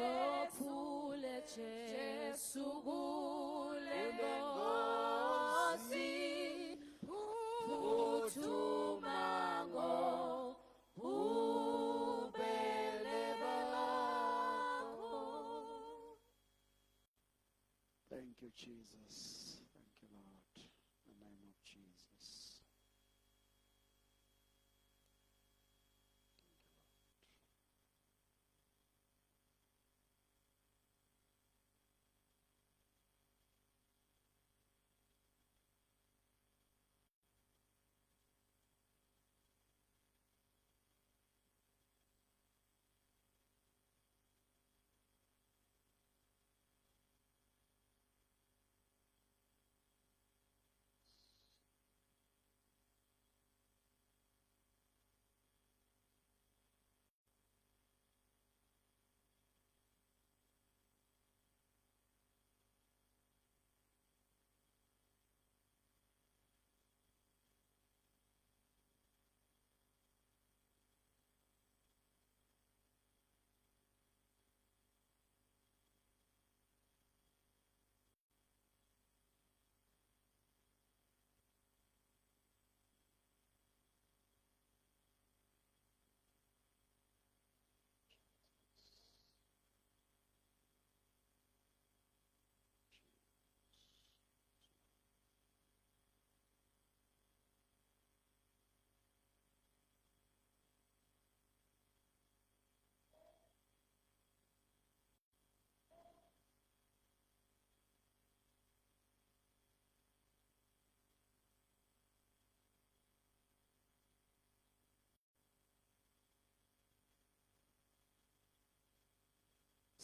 sophule Jesu kule ngosi phuthuma ngobubele bakho. Thank you, Jesus. Thank you, Lord. In the name of Jesus.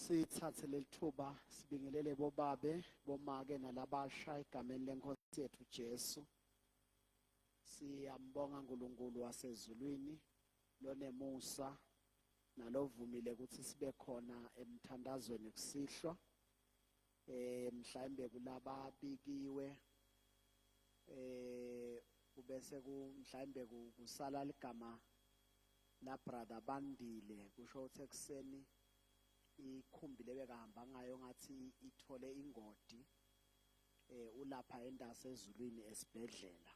Sithathe lelithuba sibingelele bobabe bomake nalabasha egameni lenkosi yethu Jesu. Siyambonga uNkulunkulu wasezulwini lonemusa nalovumile ukuthi sibe khona emthandazweni kusihlwa. Mhlawumbe kulaba bikiwe ubese mhlawumbe kusala ligama la brother Bandile kusho ukuthi ekseni ikhumbi lebekahamba ngayo ngathi ithole ingodi ulapha endase ezulwini esibhedlela.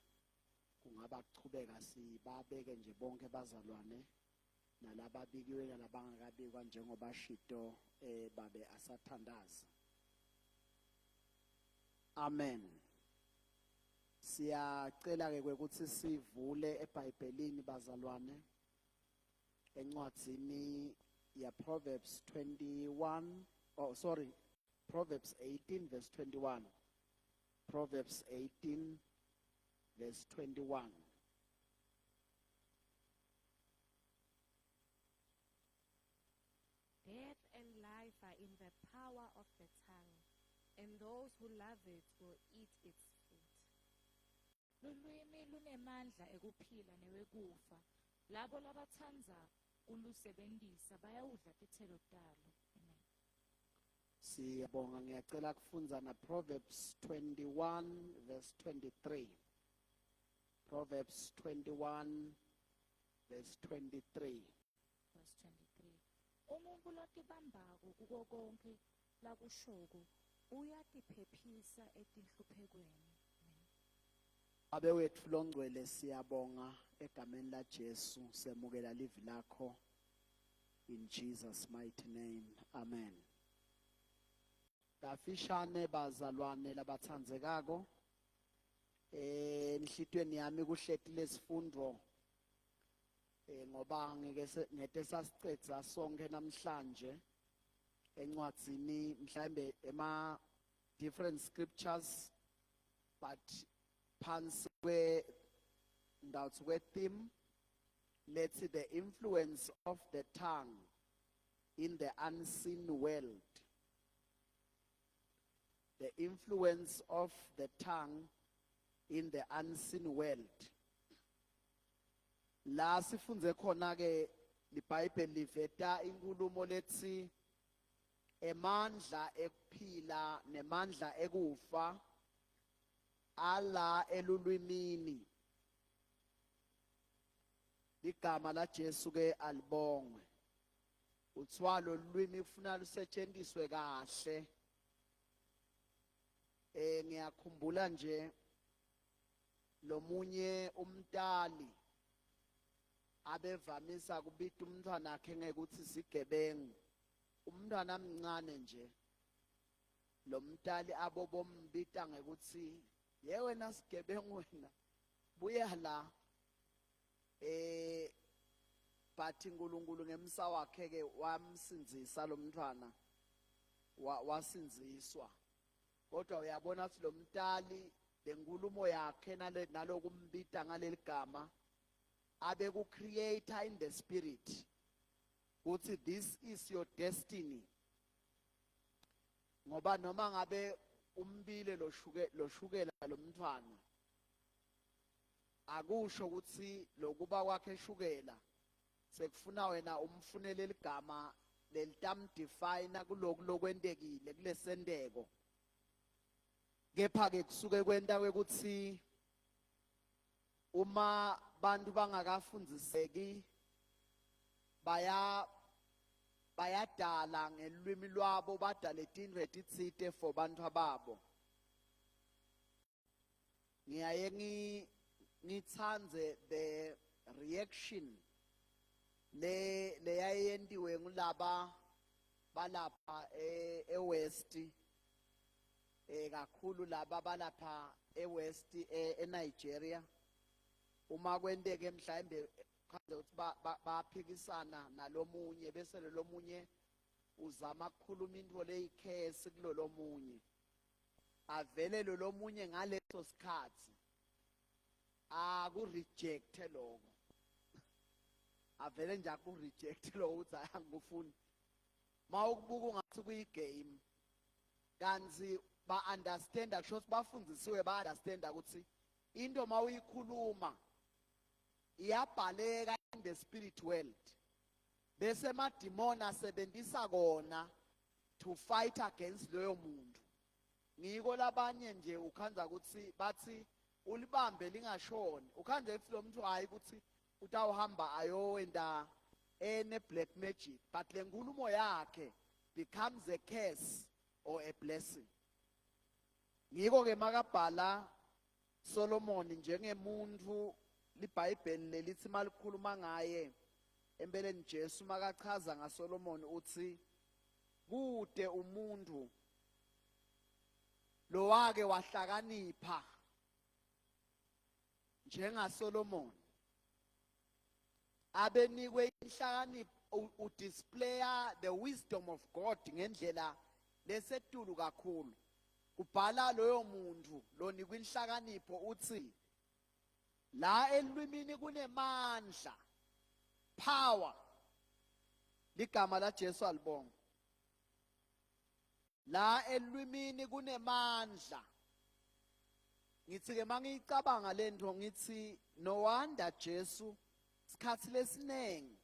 Kungaba kuchubeka sibabeke nje bonke bazalwane nalaba bikiwe nalabangakabikwa njengoba Shito babe asathandaza. Amen. Siyacela ke ukuthi sivule eBhayibhelini bazalwane encwadzini ya Proverbs 21 Proverbs 18 verse 21. Proverbs 18 verse 21. Death and life are in the power of the tongue, and those who love it will eat its fruit. Lulwimi lunemandla ekuphila newekufa. Labo labathanza ulusebenzisa bayawudla tithelo talo. Amen. Siyabonga, ngiyacela kufunza na Proverbs 21 verse 23. Proverbs 21 verse 23. Verse 23. Umuntu lotibambako kuko konke lakushoko uyatiphephisa etinhluphekweni. Abe wethu longcwele siyabonga egameni la Jesu semukela livi lakho in Jesus mighty name. Amen. Kafishane bazalwane labathandzekako enhlitweni yami kuhleti lesifundo ngoba ngeke sasicedza sonke namhlanje encwadzini mhlambe ema different scriptures but phansi theme, let's see the influence of the tongue in the unseen world. The influence of the tongue in the unseen world. La sifunze khona ke liBhayibheli liveta inkulumo lethi emandla ekuphila nemandla ekufa ala elulwimini. Ligama la Jesu ke alibongwe. uthiwa lo lwimi kufuna lusetshenziswe kahle. Ngiyakhumbula nje lomunye umntali abevamisa kubita umntwana wakhe ngekuthi sigebengu, umntwana omncane nje. Lo mntali abo bombita ngekuthi ye wena sigebengu wena buya la. But uNkulunkulu ngemsa wakhe ke wamsinzisa lo mntwana, wasinziswa. Kodwa uyabona ukuthi lo mntali lenkulumo yakhe nalokumbita ngaleli gama abe ku creator in the spirit ukuthi this is your destiny. Ngoba noma ngabe umbile lo shukela lo mntwana, akusho ukuthi lokuba kwakhe shukela sekufuna wena umfunele ligama lelitamdefine kuloku lokwentekile kulesendeko. Kepha ke kusuke kwenta ukuthi uma bantu bangakafundziseki bayadala ngelwimi lwabo, badale tintfo letitsite for bantu ababo. Ngiyaye ngitsandze the reaction leyayentiwe ngulaba balapha eWest, kakhulu laba balapha eWest eNigeria. Uma kwenteke mhlawumbe khanze ukuthi baphikisana nalomunye bese lomunye uzama ukukhuluma into leyikhesi kulolomunye, avele lomunye ngaleso sikhathi akurejecte lokho, avele nje akurejecte lokho ukuthi angikufuni. Mawukubuka ungathi kuyigame, kanzi ba-understanda kusho ukuthi bafundzisiwe ba-understanda ukuthi into mawuyikhuluma iyabhaleka in the spirit world, bese madimoni asebenzisa kona to fight against loyo muntu. Ngiko labanye nje ukhanza ukuthi bathi ulibambe lingashoni, ukhanze ukuthi lo muntu hayi ukuthi utawuhamba ayowenda black magic, but le nkulumo yakhe becomes a curse or a blessing. Ngiko ke makabhala Solomon njengemuntu liBhayibheli lelithi malikhuluma ngaye empeleni Jesu makachaza ngaSolomon uthi kude umuntu lo wake wahlakanipha njengaSolomon, abenikwe inhlakanipho udisplaya the wisdom of God ngendlela lesetulu kakhulu. Kubhala loyo muntu lonikwe inhlakanipho uthi la elwimini kunemandla, power, ligama la Jesu alibonga. La elwimini kunemandla. Ngithi ke mangicabanga lento ngithi no wonder Jesu sikhathi lesinengi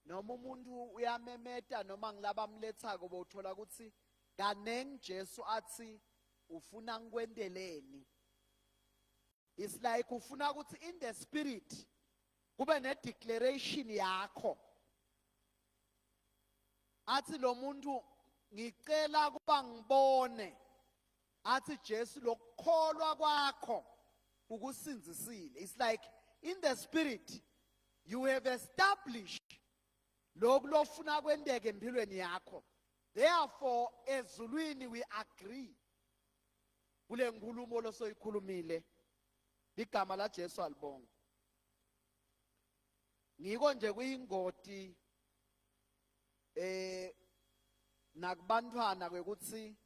noma umuntu uyamemeta noma ngilaba mlethako bothola ukuthi kaneng Jesu athi ufuna ngikwendeleni. It's like ufuna ukuthi in the spirit kube ne declaration yakho, athi lo muntu ngicela kuba ngibone athi Jesu lokukholwa kwakho ukusinzisile. It's like in the spirit you have established lokhu lofuna kwendeke empilweni yakho. Therefore ezulwini we agree kule nkulumo losoyikhulumile, igama la Jesu alibonga. Ngiko nje kuyingoti nakubantwana kwekuthi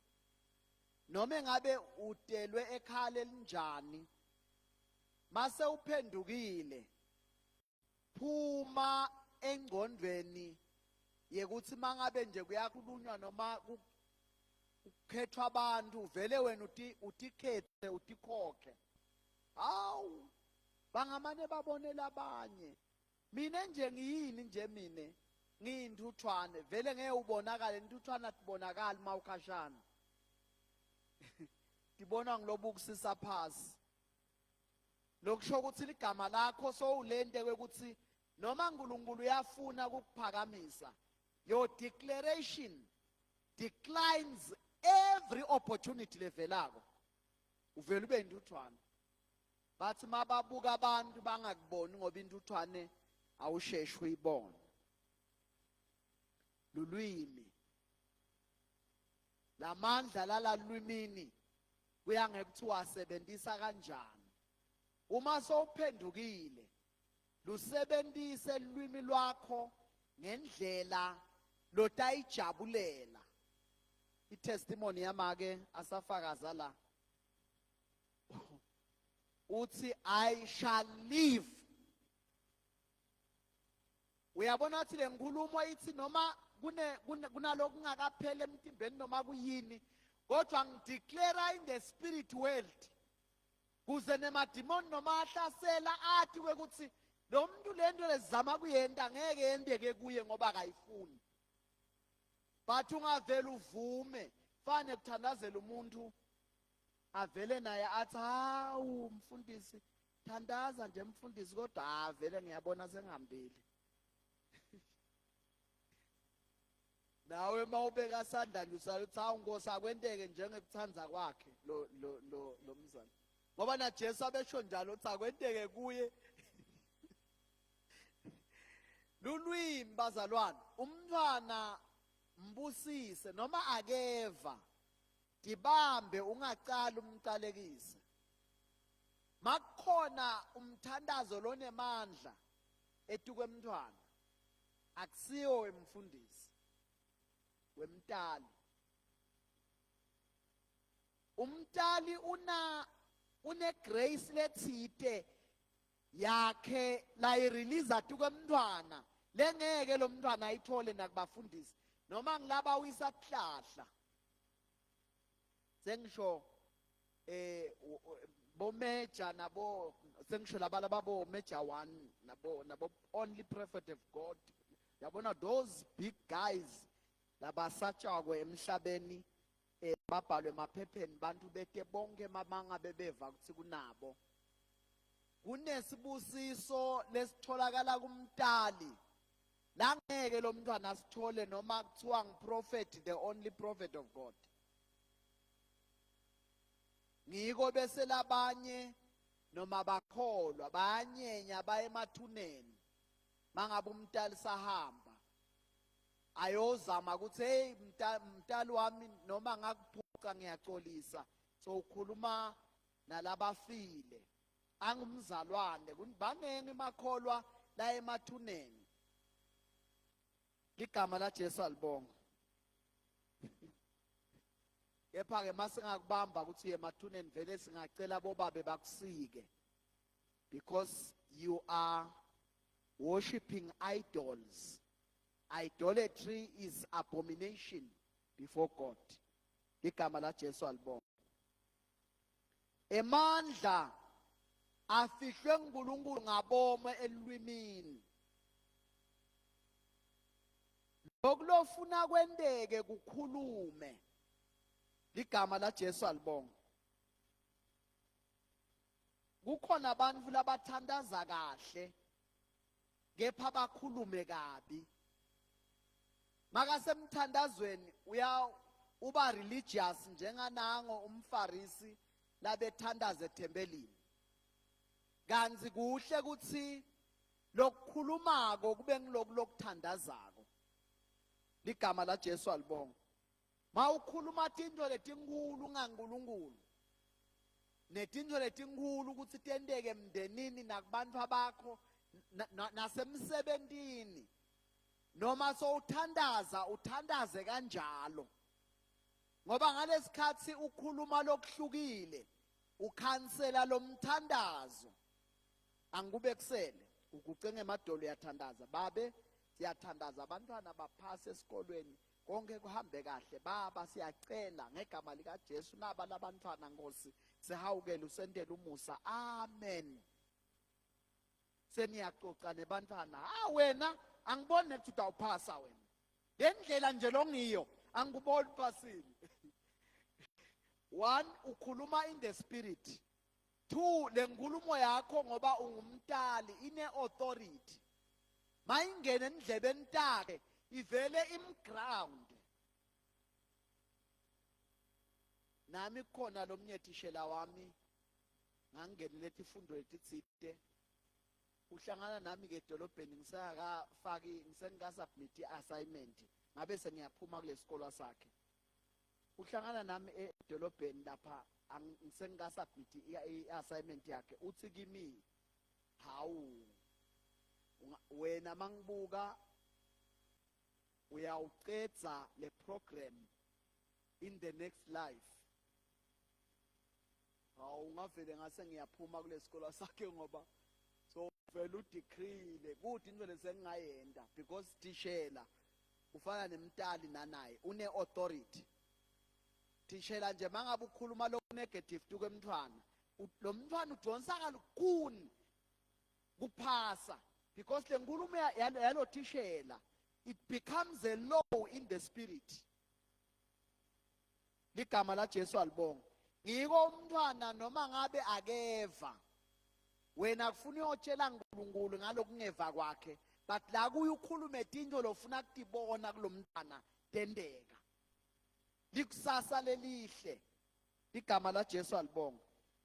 noma ngabe udelwe ekhaya elinjani, mase uphendukile phuma engqondweni yekuthi mangabe nje kuyakhulunywa noma kukhethwa abantu vele wena utikhethe utikhokhe. Hawu bangamane babonela abanye, mina nje ngiyini nje mina ngiyintuthwane, vele ngeke ubonakale. Intuthwana tibonakala mawukhashana tibona ngilobukusisa phasi. Lokusho ukuthi ligama lakho so ulente kwekuthi noma uNkulunkulu uyafuna ukuphakamisa, your declaration declines every opportunity levelako. Uvela ube intuthwane. Bathi mababuka abantu bangakuboni ngoba intuthwane awusheshwe uyibone. Lulwimi. Lamandla lalalwimini kuya ngekuthi wasebenzisa kanjani. Uma sowuphendukile, lusebenzise ulwimi lwakho ngendlela lotayijabulela. I-testimony yamake asafakaza la. Uthi I shall live. Uyabona ukuthi le nkulumo ithi noma kunalokhu kungakapheli emtimbeni noma kuyini, kodwa ngideclare in the spirit world. Kuze nemadimoni noma ahlasela athi ukuthi lo muntu lento lezama kuyenta ngeke yendeke kuye ngoba akayifuni. But ungavela uvume, fane kuthandazela umuntu avele naye athi hawu mfundisi thandaza nje mfundisi kodwa vele ngiyabona sengihambile. Nawe mawubeka sandla nje usaluthi hawu Nkosi akwenteke njengekuthanza kwakhe lo mzana. Ngoba na Jesu abesho njalo uthi akwenteke kuye. Lulwimi bazalwane, umntwana mbusise noma akeva. Dibambe ungacala umcalekise. Makukhona umthandazo lonemandla etuke emntwana. Akusiyo wemfundisi. Wemtali. Umtali une grace lethite yakhe la irelease atuke emntwana lengeke lo mntwana ayithole nakubafundisi noma ngilaba uyisa kuhlahla. Sengisho bomeja nabo sengisho laba bo Major 1 nabo only prophet of God. Yabona those big guys labasatshakwe emhlabeni babhalwe emaphepheni bantu bete bonke mabanga bebeva ukuthi kunabo. Kunesibusiso lesitholakala kumtali. La ngeke lo mntwana asithole noma kuthiwa ngiprophet, the only prophet of God. Ngiko bese labanye noma bakholwa bayanyenya baye emathuneni mangabe umtali sahamba ayozama ukuthi hey mtali wami noma ngakuphuca ngiyaxolisa so ukhuluma nalabafile angumzalwane banenge makholwa la emathuneni. Ligama la Jesu alibonga. Kepha ke masingakubamba ukuthi emathuneni vele singacela bobabe bakusike because you are worshiping idols. Idolatry is abomination before God. Ligama la Jesu alibonga. Emandla afihlwe nguNkulunkulu ngabome elwimini. Lokulofuna kwendeke kukhulume. Ligama la Jesu alibonga. Kukhona abantu labathandaza kahle kepha bakhulume kabi. Makasemthandazweni uba religious njenganango umfarisi labethandaza ethembelini. Kanzi kuhle ukuthi lokukhulumako kube ngilokuthandazako. Ligama la Jesu alibonga. Mawukhuluma tinto letinkulu ngaNkulunkulu. Netinto letinkulu ukuthi tendeke emndenini nakubantu abakho nasemsebentini. Noma so uthandaze kanjalo. Ngoba ngalesikhathi ukhuluma lokuhlukile, ukhansela lo mthandazo. Angikube kusele, ukucenge emadolo yathandaza. Babe, siyathandaza abantwana baphase esikolweni. Konke kuhambe kahle. Baba siyacela ngegama lika Jesu naba labantwana Nkosi sihawukele usendele umusa. Amen. Seniyaxoxa nebantwana. Wena angiboni ukuthi utawuphasa wena. Ngendlela nje longiyo angikuboni phasini. 1 ukhuluma in the spirit. 2 le nkulumo yakho ngoba ungumtali ine authority. Mayingene endlebeni takhe ivele imground. Nami khona lo mnyethishela wami ngangenele izifundo ezithile. Uhlangana nami ke edolobheni ngisengakasubmit i-assignment ngabe sengiyaphuma kule sikole sakhe. Uhlangana nami edolobheni lapha ngisengakasubmit i-assignment yakhe uthi kimi, hawu wena mangibuka uyawuqedza le program in the next life. Hawu ngavele ngase ngiyaphuma kule sikole sakhe ngoba so vele udecreele kuthi into lesengingayenda because tishela ufana nemntali nanaye une authority. Tishela nje mangabe ukhuluma lo negative kwemntwana, lo mntwana udonsa kalukhuni kuphasa because le nkulumo yalo tishela it becomes a law in the spirit. Ligama la Jesu alibonga. Ngiko umntwana noma ngabe akeva wena kufuna uyotshela uNkulunkulu ngalokungeva kwakhe, but la kuye ukhulume into lofuna ukutibona kulomntwana tendeka. Likusasa lelihle. Igama la Jesu alibonga.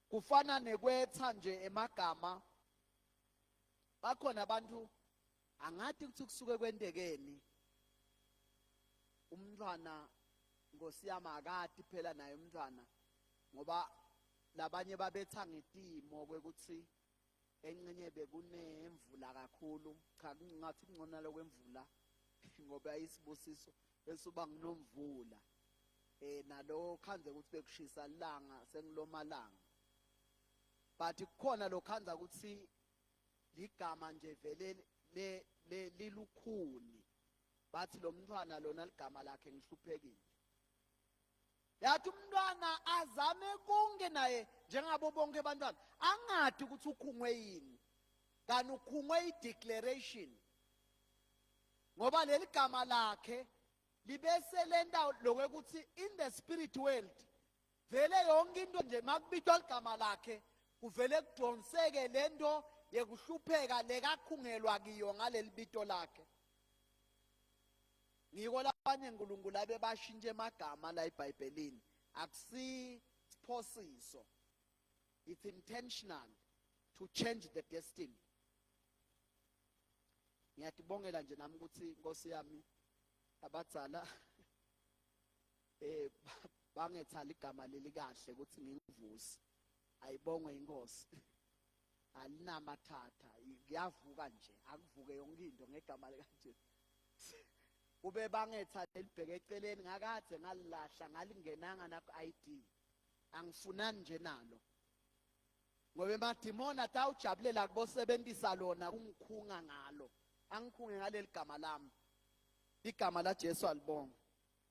Kufana nekwetha nje emagama. Bakhona abantu angathi kuthi kusuke kwendekeni umntwana Nkosi yami akati phela naye umntwana ngoba labanye babetha ngetimo kwekuthi encenye bekunemvula kakhulu. Cha ngathi kungcono lokwemvula ngoba ayisibusiso esuba nginomvula. Nalo khanze ukuthi bekushisa ilanga sengilomalanga. But kukhona lokhanza ukuthi ligama nje vele lilukhuni. Bathi lo mntwana lona ligama lakhe ngihluphekile. Yathi umntwana azame konke naye njengabo bonke abantwana angathi ukuthi ukhungwe yini. Kanti ukhungwe i-declaration. Ngoba leli gama lakhe libese lenta lokuthi in the spirit world vele yonke into nje makubitwa igama lakhe kuvele kudonseke lento yekuhlupheka lekakhungelwa kiyo ngaleli bito lakhe. Ngiko labanye uNkulunkulu abebashintshe emagama la eBhayibhelini. Akusi siphosiso. It's intentional to change the destiny. Ngiyatibongela nje nami ukuthi Nkosi yami abadzala bangethali igama leli kahle ukuthi ngingivusi. Ayibongwe inkosi. Alinamathatha kuyavuka nje akuvuke yonke into ngegama likaJesu. Ube bangetha elibheke eceleni ngakade ngalilahla ngalingenanga nakho ID. Angifunani nje nalo. Ngoba emadimoni atawujabulela kubosebenzisa lona kungikhunga ngalo. Angikhunge ngaleli gama lami. Igama la Jesu alibonga.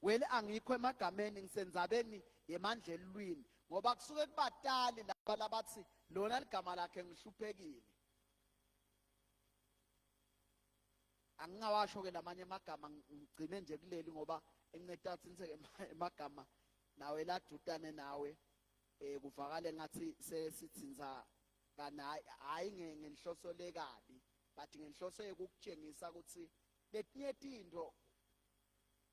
Wele angikho emagameni ngisenzabeni yemandla elwini ngoba kusuke kubatali laba labathi lona ligama lakhe ngihluphekile. Angingawasho ke lamanye amagama ngigcine nje kuleli ngoba enceda ukuthi emagama nawe ladutane nawe kuvakale ngathi sesithinza kana hayi ngenhloso lekabi but ngenhloso yokukutshengisa ukuthi letinye into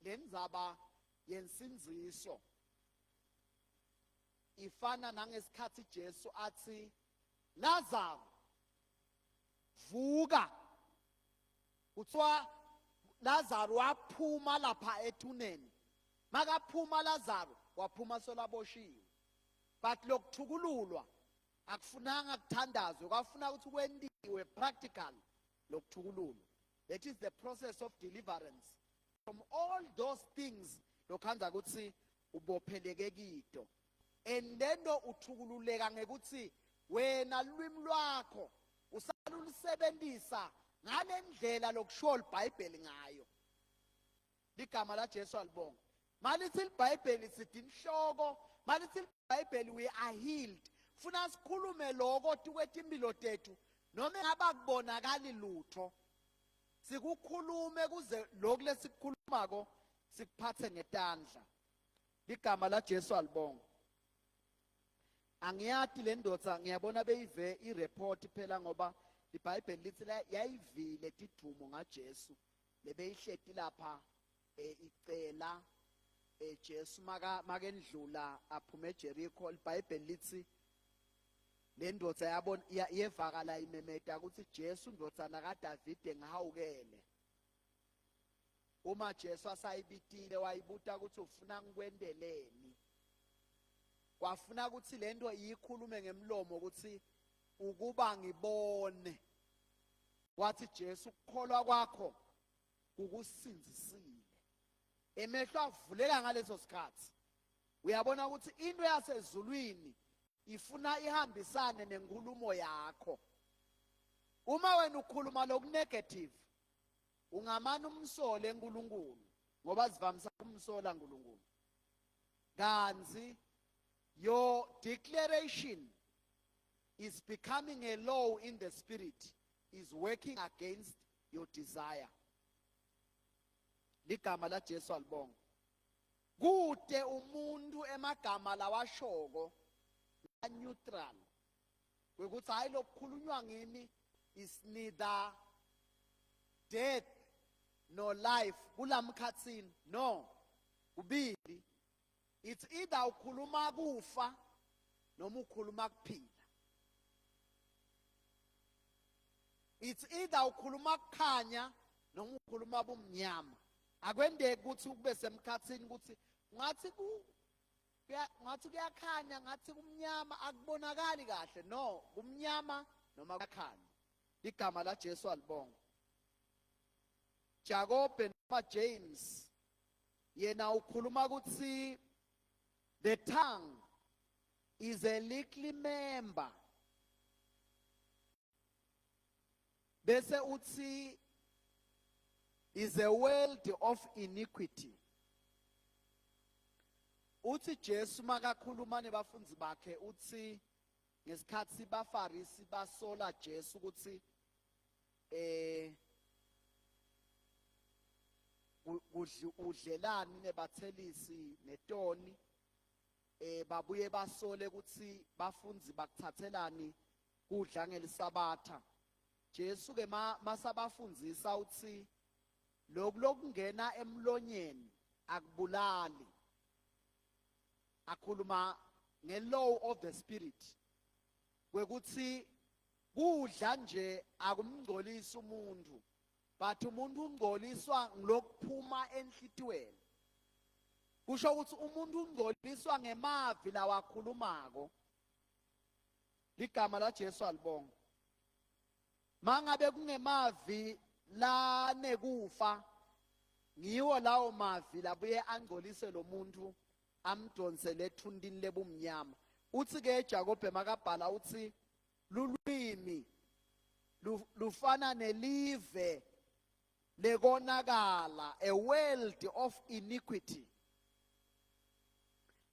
lenzaba yensinziso ifana nangesikhathi Jesu athi Lazarus vuka. Kuthiwa Lazarus waphuma lapha ethuneni. Makaphuma Lazarus waphuma solaboshiwe. But lokuthukululwa akufunanga kuthandazwe, kwafuna ukuthi kwendiwe practical lokuthukululwa. That is the process of deliverance from all those things lokhanza ukuthi ubopheleke kito. And then uthukululeka ngekuthi wena lwimi lwakho usalulisebenzisa ngalendlela lokusho iBhayibheli ngayo. Ligama la Jesu alibonga. Malithi iBhayibheli sithi inhloko, malithi iBhayibheli we are healed. Funa sikhulume lokho tukwethe impilo tethu noma ngaba kubonakali lutho. Sikukhulume kuze lokho lesikukhulumako sikuphathe ngetandla. Ligama la Jesu alibonga. Angiyati le ndoda ngiyabona beyive ireport phela ngoba iBhayibheli lithi yayivile tidhumo ngaJesu lebeyihleti lapha icela Jesu makendlula aphume eJericho. iBhayibheli lithi le ndoda yabona yevakala imemeta ukuthi Jesu ndodana kaDavide ngihawukele. Uma Jesu asayibitile wayibuta ukuthi ufuna ngikwendeleni. Kwafuna ukuthi lento iyikhulume ngemlomo ukuthi ukuba ngibone. Wathi Jesu ukukholwa kwakho kukusinzisile. Emehlo avuleka ngaleso sikhathi. Uyabona ukuthi into yasezulwini ifuna ihambisane nenkulumo yakho. Uma wena ukhuluma lokunegative ungamana umsole eNkulunkulu ngoba sivamisa umsola uNkulunkulu. Kanzi your declaration is becoming a law in the spirit, is working against your desire. Ligama la Jesu alibonga. Kude umuntu emagama lawashoko la neutral. Kwekuthi hayi lokukhulunywa ngimi is neither death nor life kulamkhatsini. No. Kubili. It's either ukhuluma kufa noma ukhuluma kuphila. It's either ukhuluma kukhanya noma ukhuluma bumnyama. Akwendeki ukuthi kube semkhatsini ukuthi ngathi kuyakhanya ngathi kumnyama akubonakali kahle. No, kumnyama noma kuyakhanya. Igama la Jesu alibonga. Jacob noma James yena ukhuluma ukuthi the tongue is a little member. Bese uthi is a world of iniquity. Uthi Jesu makakhuluma nebafunzi bakhe uthi ngesikhathi baFarisi basola Jesu ukuthi udlelani nebathelisi netoni, babuye basole ukuthi bafunzi bakuthathelani kudla ngelisabatha. Jesu ke masabafundzisa uthi lokungena emlonyeni akubulali. Akhuluma nge-law of the spirit. Kwekuthi kudla nje akumngcolisi umuntu, but umuntu ungcoliswa ngilokuphuma enhlitiyweni. Kusho ukuthi umuntu ungcoliswa ngemavi lawakhulumako. Ligama la Jesu alibonga. Mangabe kungemavi la nekufa, ngiwo lawo mavi labuye angcolise lo muntu amdonsele ethundini lebumnyama. Uthi ke Jacob makabhala uthi lulwimi lufana nelive lekonakala, a world of iniquity.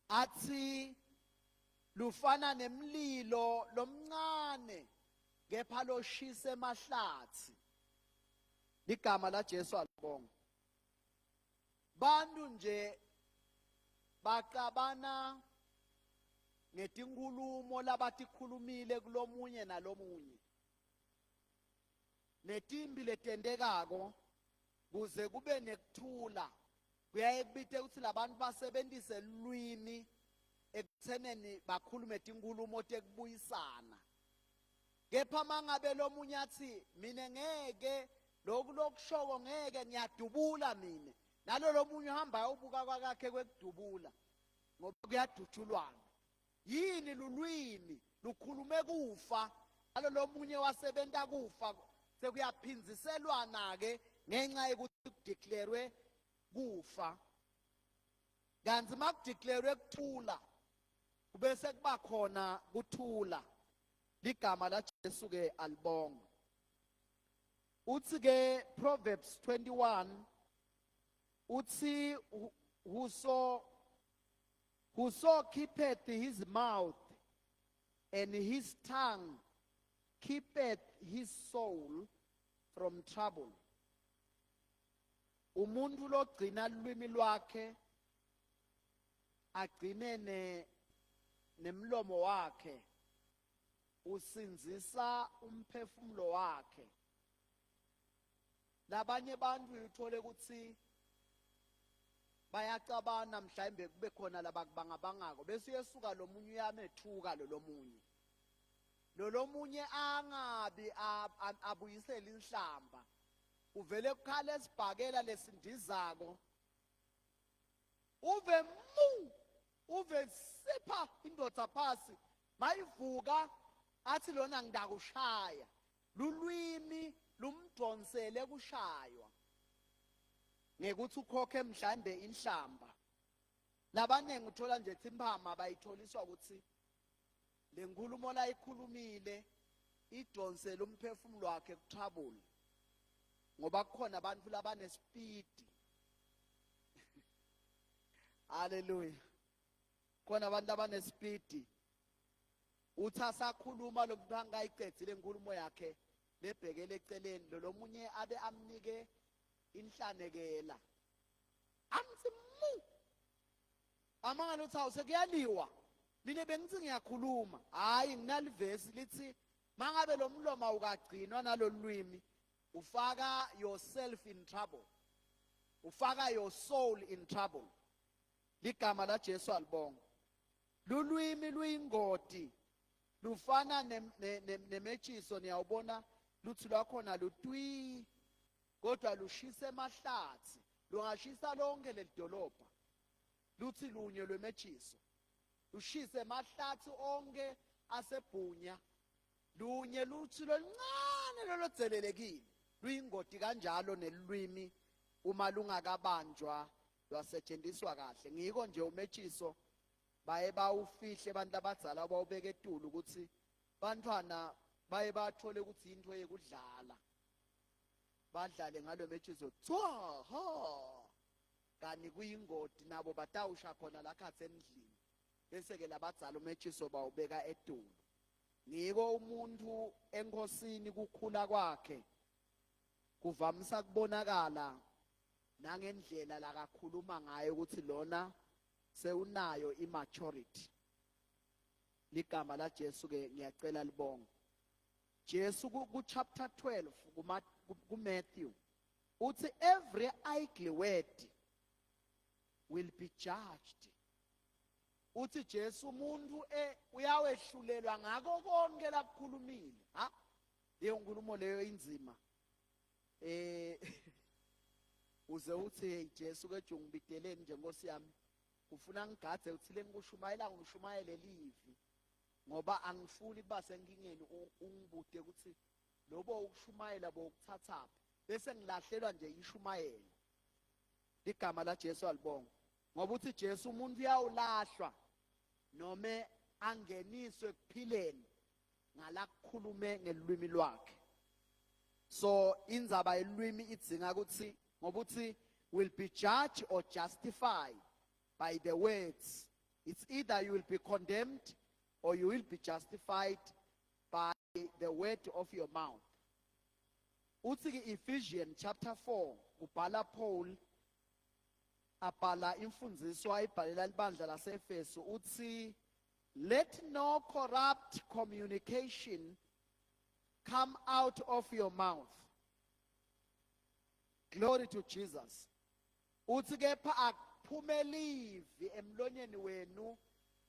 Athi lufana nemlilo lomncane kepha loshisa emahlathi. Ligama la Jesu alibonga. Bantu nje baxabana ngetinkulumo labatikhulumile kulomunye nalomunye, netimbi letendekako kuze kube nekuthula. Kuyaye kubite ukuthi labantu basebenzise lulwimi ekutheneni bakhulume tinkulumo tekubuyisana. Kepha mangabe lomunye athi mina ngeke lokushoko ngeke ngiyadubula mina, nalo lomunye uhamba ubuka kwakhe kwekudubula ngoba kuyadutshulwana. Yini lulwimi lukhulume kufa, nalo lomunye wasebenta kufa sekuyaphinziselwana ke ngenxa yokuthi kudeclarewe kufa. Kanti makudeclarewe kuthula kubese kuba khona kuthula. Ligama la Jesu ke alibonga. Uthi ke Proverbs 21 uthi whoso keepeth his mouth and his tongue keepeth his soul from trouble. Umuntu logcina ulwimi lwakhe agcine nemlomo wakhe usinzisa umphefumulo wakhe. labanye bantu uthole ukuthi bayacabana mhlawumbe kube khona labakubangabangako bese uyesuka lo munye uyamethuka lo munye angabi abuyisela inhlamba uvele kukhala esibhakela lesindizako uve sipha indoda phasi mayivuka athi lona ngidakushaya lulwimi lumdonsele kushaywa ngekuthi ukhokhe mhlambe inhlamba labanenge uthola nje imphama bayitholiswa ukuthi le nkulumo la ikhulumile idonsele umphefumulo wakhe kuthabula ngoba kukhona abantu labanespeed haleluya khona abantu abanespeed uthi asakhuluma lo muntu angayicedzile inkulumo yakhe lebhekele eceleni lo munye abe amnike inhlanekela amthi amangalo uthi awusekuyaliwa mina bengithi ngiyakhuluma hayi nginalivesi lithi mangabe lo mlomo awukagcinwa nalolwimi ufaka yourself in trouble ufaka your soul in trouble ligama la Jesu alibonga lulwimi luyingoti lufana nemechiso niyawubona luthi lwakhona lutwi kodwa lushisa emahlathi lungashisa lonke lelidolobha luthi lunye lwemechiso lushise emahlathi onke asebhunya lunye luthi loluncane lolodzelelekile luyingoti kanjalo nelulwimi uma lungakabanjwa lwasetshenziswa kahle ngiko nje umechiso baye bawufihle abantu abadzala bawubeka etulu ukuthi bantwana baye bathole ukuthi into yekudlala badlale ngalo mechiso tswa ha kani kuyingoti nabo batawusha khona la khathe endlini bese ke labadzala umechiso bawubeka etulu ngiko umuntu enkosini kukhula kwakhe kuvamisa kubonakala nangendlela lakakhuluma ngayo ukuthi lona sewunayo immaturity ligama la Jesu ke ngiyacela libonga Jesu ku chapter 12 ku Matthew uthi every idle word will be judged uthi Jesu umuntu uyawehlulelwa ngako konke lakukhulumile ha leyo nkulumo leyo inzima uze uthi hey Jesu ke jungibiteleni nje Nkosi yami ufuna ngigadze uthile ngikushumayela ngishumayele livi ngoba angifuni kuba senkingeni ungibude ukuthi lobo ukushumayela bokuthatha bese ngilahlelwa nje ishumayela ligama la Jesu alibonga ngoba uthi Jesu umuntu uyawulahlwa noma angeniswe kuphileni ngalakukhulume ngelulwimi lwakhe so indzaba yelulwimi idzinga ukuthi ngoba uthi will be judged or justified by the words it's either you will be condemned or you will be justified by the word of your mouth uthi Ephesians chapter 4 ubhala Paul abhala imfundiso ayibhalela libandla laseEfeso uthi let no corrupt communication come out of your mouth glory to Jesus uthi kepha akuphume livi emlonyeni wenu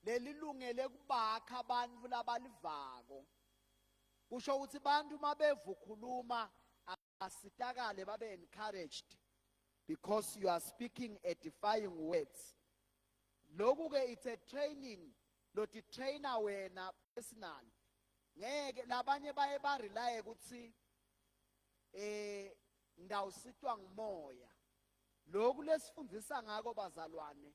lelilungele kubakha abantu labalivako kusho ukuthi bantu mabevukhuluma asitakale babe encouraged because you are speaking edifying words lokhu ke it's a training loti trainer wena personal ngeke labanye baye ba rely ukuthi ndawusitwa ngimoya lokhu lesifundisa ngako bazalwane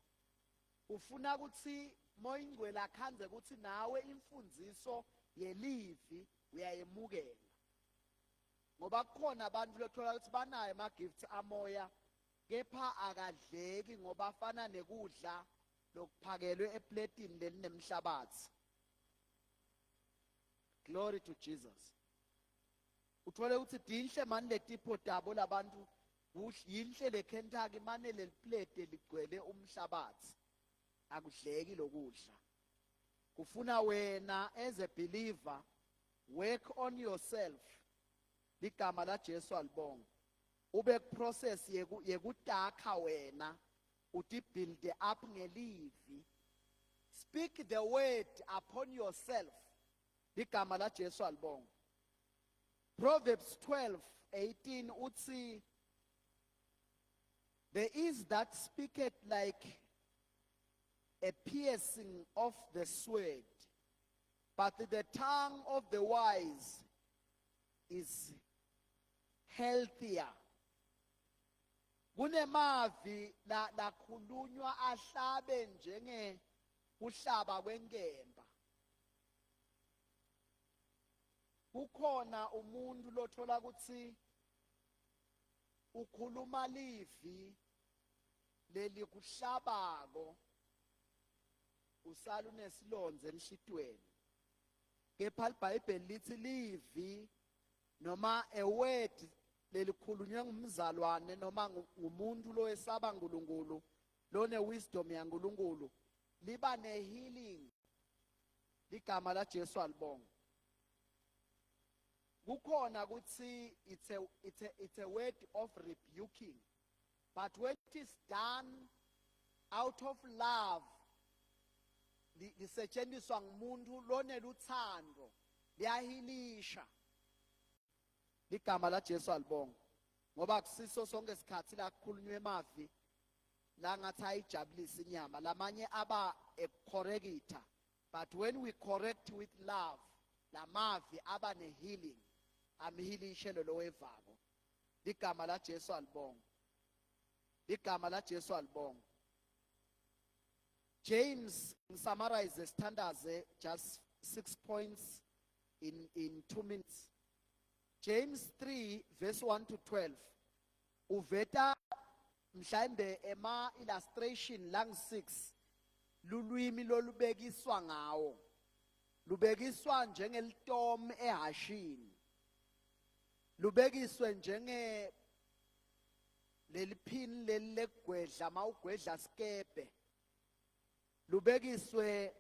ufuna ukuthi moyingcwele akhanze ukuthi nawe imfundiso yelivi uyayemukela ngoba kukhona abantu lethola ukuthi banayo ama gifts amoya kepha akadleki ngoba afana nekudla lokuphakelwe eplatini lelinemhlabathi glory to Jesus uthole ukuthi dinhle manje letipho tabo labantu yinhle leKentucky manje leliplate ligcwele umhlabathi akudleki lokudla kufuna wena as a believer work on yourself ligama la Jesu alibonga ube process yekutakha wena uti build up ngelivi. Speak the word upon yourself. Ligama la Jesu alibonga. Proverbs 12:18 uthi, there is that speaketh like a piercing of the sword, but the tongue of the wise is healthier. Kunemavi lakhulunywa ahlabe njenge kuhlaba kwenkemba. Kukhona umuntu lothola ukuthi ukhuluma livi leli kuhlabako usala unesilonze enhlitweni. Kepha iBhayibheli lithi livi noma a word lelikhulunywe ngumzalwane noma ngumuntu loyesaba uNkulunkulu lone wisdom yaNkulunkulu liba ne healing. Ligama la Jesu alibonga. Kukhona ukuthi it's a word of rebuking, but when it is done out of love, lisetshenziswa ngumuntu lone luthando liyahilisha. Ligama la Jesu alibonga. Ngoba kusiso sonke isikhathi la kukhulunywa emavi la ngathi ayijabulisa inyama, lamanye aba corrector, but when we correct with love la mavi aba ne healing, amhilishe lo wevako. Ligama la Jesu alibonga. Ligama la Jesu alibonga. James summarize the standards, just 6 points in 2 minutes. James 3 verse 1 to 12 uveta mhlambe ema illustration lang 6 lulwimi lolubekiswa ngawo, lubekiswa njengeltom ehashini, lubekiswe njenge leliphini lelegwedla mawugwedla skepe, lubekiswe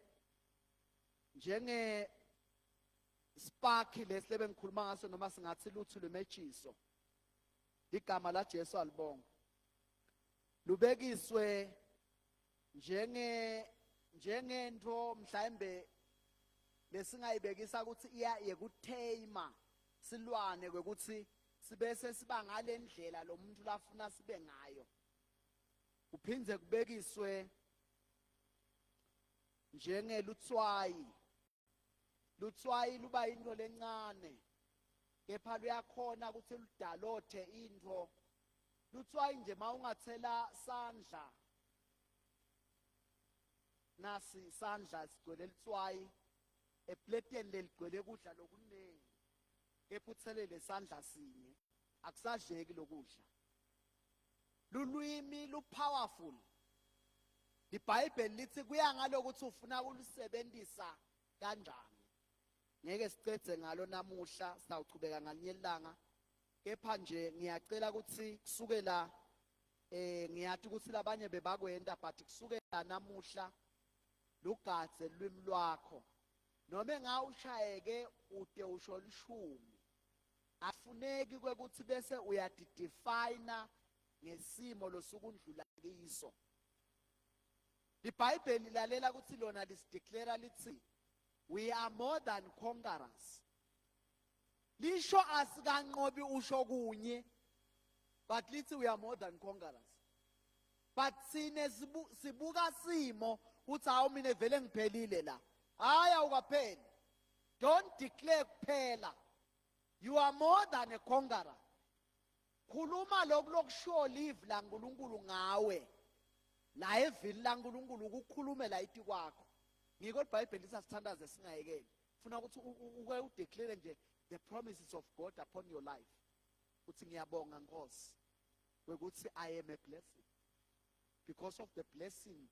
njenge spark lesilebe ngikhuluma ngaso noma singathi lutho lwemejiso. Igama la Jesu alibonga. Lubekiswe njengento mhlambe lesingayibekisa ukuthi iya yekuthema silwane kwekuthi sibese siba ngale ndlela lo muntu lafuna sibe ngayo. Kuphindze kubekiswe njengelutswayi. Lutswayi luba into lencane kepha luyakhona ukuthi ludalothe into. Lutswayi nje mawungathela sandla, nasi sandla sigcwele lutswayi, epleteni leligcwele kudla lokuningi, kepha uthelele sandla sinye akusadleki lokudla. Lulwimi lupowerful. IBhayibheli lithi kuya ngalokuthi ufuna ukulusebenzisa kanjani. Ngeke sicede ngalo namuhla, sawuchubeka ngalinye ilanga, kepha nje ngiyacela ukuthi kusukela ngiyathi ukuthi labanye bebakwenda, but kusukela namuhla lugadze lwimi lwakho. Noma engawushayeke ude usho lishumi, afuneki kwekuthi bese uyadefine ngesimo losukundlula kiso. IBhayibheli lalela ukuthi lona lisideclare lithi we are more than conquerors. Lisho asikanqobi usho kunye, but lithi we are more than conquerors. But sine sibuka simo uthi hawu mina vele ngiphelile la. Haya ukapheli. Don't declare kuphela. You are more than a conqueror. Khuluma lokusho live la uNkulunkulu ngawe. La evili la uNkulunkulu ukukhulume la iti kwakho. Ngiko iBhayibheli lisasithandaze singayekeli. Funa ukuthi uke udeclare nje the promises of God upon your life. Uthi ngiyabonga Nkosi. Ukuthi I am a blessing. Because of the blessing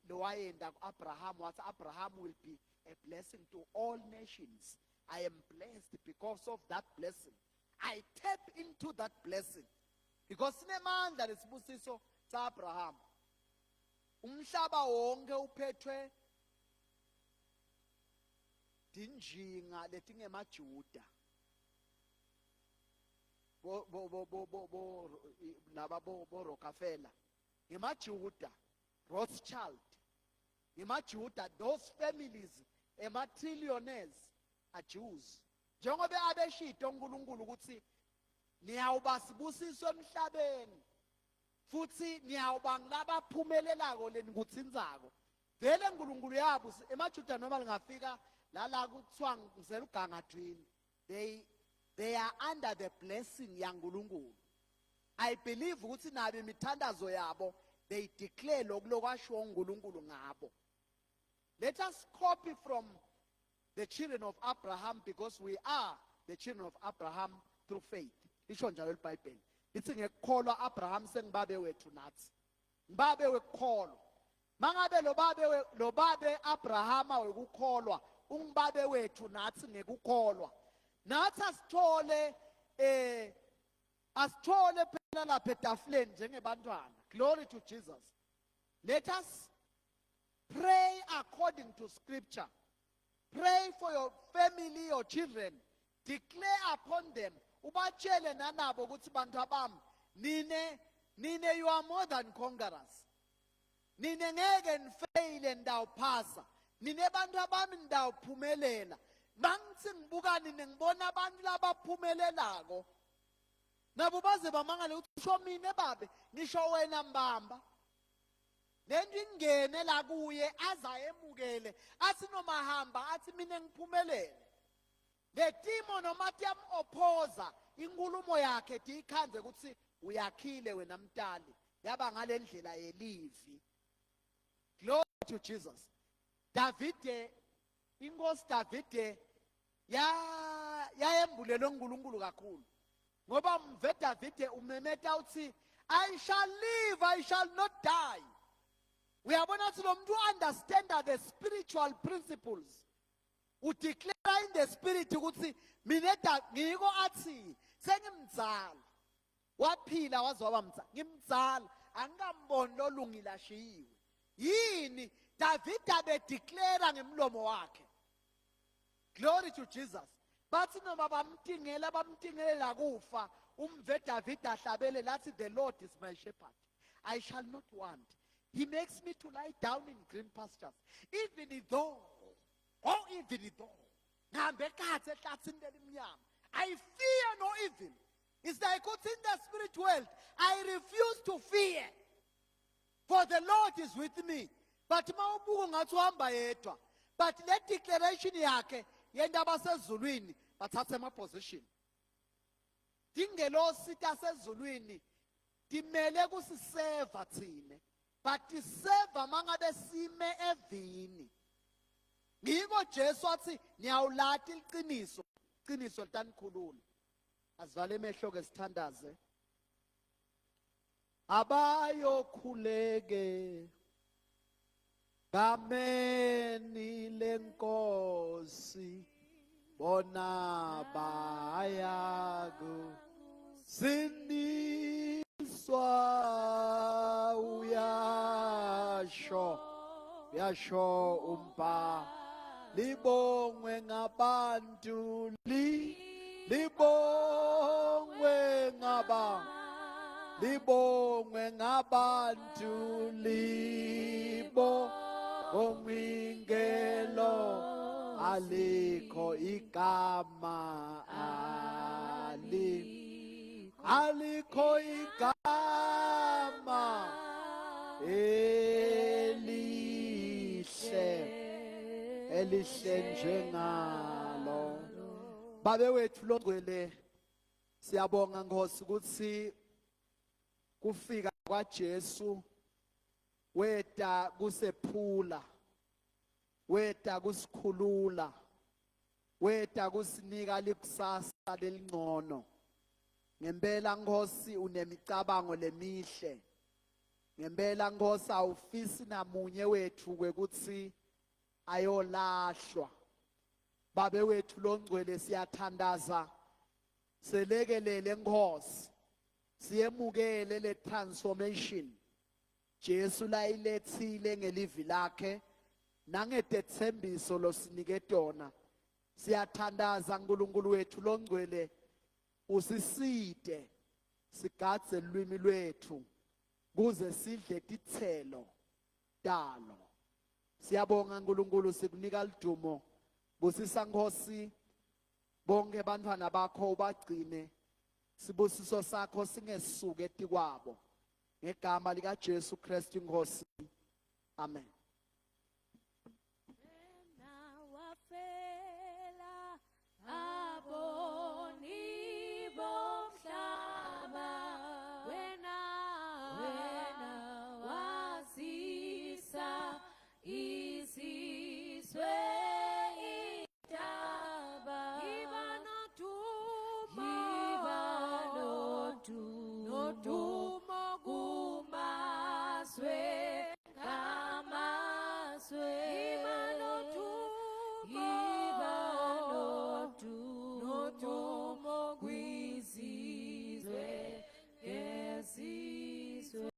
lo wayenda kuAbraham wathi Abraham will be a blessing to all nations. I am blessed because of that blessing. I tap into that blessing. Because sinemandla lesibusiso saAbraham. Umhlaba wonke uphethwe dinjinga letingemaJuda. bo Rockefeller, ngemajuda, Rothschild, ngemajuda, those families, ema-trillionaires are Jews. Njengoba abeshito uNkulunkulu ukuthi niyawuba sibusiso emhlabeni futhi niyawuba ngilabaphumelelako leni kutsinzako. Vele uNkulunkulu yabo emajuda noma lingafika la kuthiwa ngiselugangadwini, they are under the blessing yaNkulunkulu. I believe ukuthi nabe imithandazo yabo they declare lokwashiwo uNkulunkulu ngabo. Let us copy from the children of Abraham, because we are the children of Abraham through faith. Lisho njalo iBhayibheli. Lithi ngekukholwa Abraham sengibabe wethu nathi. Ngibabe wekukholwa. Mangabe lo babe Abrahama wekukholwa, ungibabe wethu nathi ngekukholwa. Nathi asithole phela lapha etafuleni njengebantwana. Glory to Jesus. Let us pray according to scripture. Pray for your family, your children. Declare upon them. Ubachele nanabo ukuthi bantu abami, nine you are more than conquerors. Nine ngeke nifeyile ndawuphasa. Nine bantu abami ndawuphumelela. Mangithi ngibuka nine ngibona abantu labaphumelelako. Nabo baze bamangale ukuthi sho mina babe, ngisho wena mbamba. Then ingene la kuye azayemukele athi noma hamba athi mina ngiphumelele. The demon nomathi yamophoza inkulumo yakhe dikhanze ukuthi uyakhile wena mtali yaba ngalendlela yelivi. Glory to Jesus. Davide, inkosi Davide yayembulele uNkulunkulu kakhulu. Ngoba mve Davide umemeta uthi I shall live, I shall not die. Uyabona ukuthi lo muntu understand the spiritual principles. Udeclare in the spirit ukuthi mina ngiko athi sengimdzala. Waphila wazoba mdzala. Ngimdzala angikamboni lolungile ashiyiwe. Yini David abedeclare ngemlomo wakhe. Glory to Jesus. Bathi noma bamtingele la kufa umve David ahlabele lathi the Lord is my shepherd. I shall not want. He makes me to lie down in green pastures. Even though, I fear no evil. It's like what's in the spirit world. I refuse to fear. For the Lord is with me. But that declaration yake yenda basezulwini bathathe ama position. Dingelo sita sezulwini dimele kusiseva thine. But iseva mangabe sime evini. Ngiko Jesu athi niyawulata iqiniso, iqiniso litanikhulula. Asivale emehlo ke sithandaze. Abayokhuleke gameni lenkosi bona bayaku siniswa uyasho umpa libongwe ngabantu libongwe ngabantu ngingelo alikho igama alikho igama elihle njengalo. Babe wethu longcwele siyabonga Nkosi ukuthi kufika kwaJesu weta kusephula, weta kusikhulula, weta kusinika likusasa lelingcono. Ngempela Nkosi unemicabango lemihle. Ngempela Nkosi awufisi namunye wethu kwekuthi ayolahlwa. Babe wethu longcwele siyathandaza, selekelele Nkosi, siyemukele le transformation Jesu layilethile ngelivi lakhe nangedethembiso losinike tona. Siyathandaza uNkulunkulu wethu longcwele usiside sigadze ulwimi lwethu kuze sidle titselo talo. Siyabonga nkulunkulu, sikunika lidumo. Busisa Nkosi bonke bantwana bakho, ubagcine. Sibusiso sakho singesuke etikwabo. Ngegama lika Jesu Kristu Nkosi. Amen.